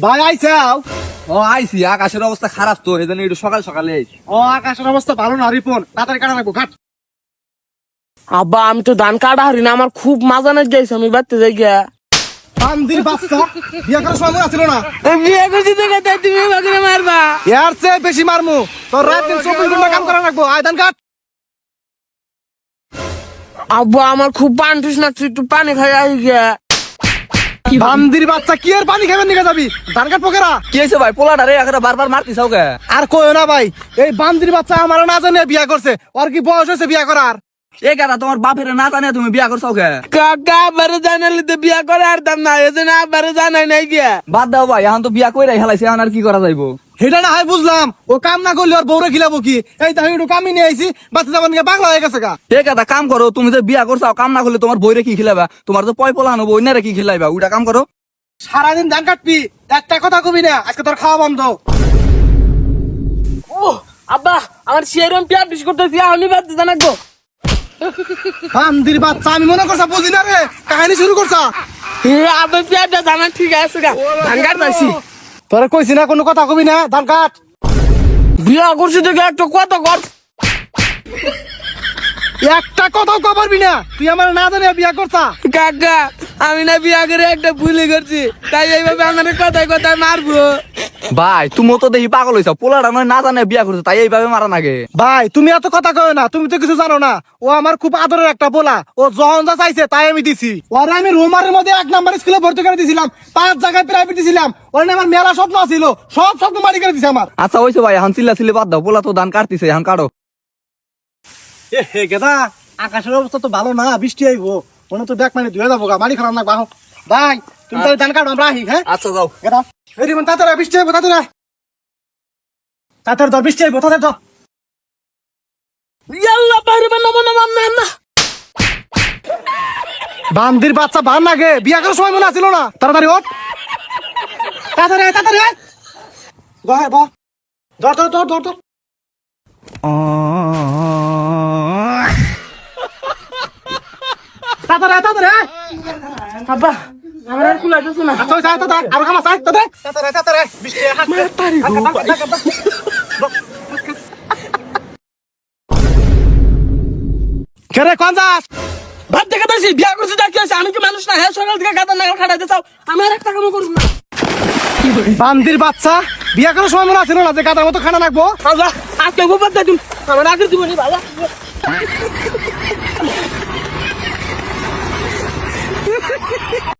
ভাই আইসাও। ও আইসি, আকাশের অবস্থা খারাপ তো, এই জন্য একটু সকাল সকালে আইছি। ও আকাশের অবস্থা ভালো না রিপন, তাড়াতাড়ি কাটা লাগবো ঘাট। আব্বা আমি তো ধান কাটা হারি না, আমার খুব মাজা না যাইছে, আমি বাড়তে যাই গিয়া। বান্দির বাচ্চা, বিয়ে করার সময় মনে ছিল না? বিয়ে করছি দেখে তাই তুমি বাগরে মারবা। এর চেয়ে বেশি মারমু, তোর রাত দিন 24 ঘন্টা কাম করা লাগবো। আয় ধান কাট। আব্বা আমার খুব পানি তৃষ্ণা, একটু পানি খাই আই গিয়া। বান্দির বাচ্চা, কি আর পানি খাবেন নিকে যাবি? ধান কাট পোকেরা। কি হয়েছে ভাই, পোলাটা রে এখানে বারবার মারতিস ওকে? আর কইও না ভাই, এই বান্দির বাচ্চা আমার না জানে বিয়ে করছে। ওর কি বয়স হয়েছে বিয়ে করার? এ কেনা তোমার বাপের না জানে তুমি বিয়া করছো ওকে? কাকা আবারে জানালে তো বিয়া করে আর দাম না, এজন্য আবারে জানাই নাই গিয়া। বাদ দাও ভাই, এখন তো বিয়া কইরাই হেলাইছে, এখন আর কি করা যাইবো? সেটা না হয় বুঝলাম, ও কাম না করলে ওর বউরে খিলাবো কি? এই তাহলে একটু কামি নিয়ে আইছি, বাচ্চা যাবার নিয়ে পাগলা হয়ে গেছে গা। এ কেনা কাম করো, তুমি যে বিয়া করছো কাম না করলে তোমার বইরে কি খিলাবা? তোমার তো পয় পোলা আনবো, অন্যরা কি খিলাইবা? ওইটা কাম করো। সারাদিন ধান কাটবি, একটা কথা কবি না, আজকে তোর খাওয়া বন্ধ। ও আব্বা আমার সেরম পেট বিশ করতেছি, আমি বাড়তে জানাবো। বান্দির বাচ্চা, আমি মনে করছা বুঝি না রে, কাহিনী শুরু করছা। আবার পেটটা জানা ঠিক আছে গা, ধান কাটতাছি। তোরে কইছি না কোনো কথা কবি না, ধান কাট। বিয়া করছি দেখে একটা কত কর। একটা কথাও কবরবি না, তুই আমার না জানে বিয়ে করছা। কাকা আমি না বিয়া করে একটা ভুলে করছি, তাই এইভাবে আমার কথায় কথায় মারবো। ভাই তুমি তো দেখি পাগল হইছো, পোলাটা নয় না জানে বিয়া করছো, তাই এইভাবে মারা নাগে? ভাই তুমি এত কথা কয় না, তুমি তো কিছু জানো না। ও আমার খুব আদরের একটা পোলা, ও যখন যা চাইছে তাই আমি দিছি। ওরে আমি রোমারের মধ্যে 1 নাম্বার স্কুলে ভর্তি করে দিছিলাম, 5 জায়গায় প্রাইভেট দিছিলাম। ওরে নিয়ে আমার মেলা স্বপ্ন ছিল, সব স্বপ্ন মারি করে দিছে আমার। আচ্ছা হইছে ভাই, এখন চিল্লা চিল্লি বাদ দাও, পোলা তো ধান কাটতিছে, এখন কাটো। এ হে গেদা, আকাশের অবস্থা তো ভালো না, বৃষ্টি আইবো, মনে তো দেখ মানে ধুয়ে যাবো গা, মারি খারাপ না বাহ। ভাই তুমি তাহলে ধান কাটো, আমরা আহি। হ্যাঁ আচ্ছা যাও। গেদা এই রিমন তাড়াতাড়ি আয়, বৃষ্টি আইবো, তাড়াতাড়ি আয়। তাড়াতাড়ি ধর, বৃষ্টি আইবো, তাড়াতাড়ি ধর। ইয়াল্লা বাইরে বা নমো নমো না। বান্দির বাচ্চা ভান লাগে, বিয়া করার সময় মনে আছিল না? তাড়াতাড়ি ওঠ, তাড়াতাড়ি আয়, তাড়াতাড়ি আয়। বহ বহ, ধর ধর ধর ধর ধর। তাড়াতাড়ি আয়, তাড়াতাড়ি আয়। আব্বা আমার আর কুলাইতেছে না। আচ্ছা আয়, তাড়াতাড়ি আরো কাম আছে, আয়, তাড়াতাড়ি তাড়াতাড়ি তাড়াতাড়ি আয়। বৃষ্টি আয়, হাত দে। তাড়ি গো ভাই। কে রে, কোন যাস? ভাত দেখে তাইছি বিয়া করছি দেখি আছে, আমি কি মানুষ না? হ্যাঁ সকাল থেকে গাদা নাগাল খাটাইতে চাও, আমি আর একটা কামও করব না। বান্দির বাচ্চা, বিয়া করার সময় মনে আছিল না যে গাদার মতো খানা রাখবো? আল্লাহ আজকে গোপাত দিন আমার আগের জীবনে ভালো।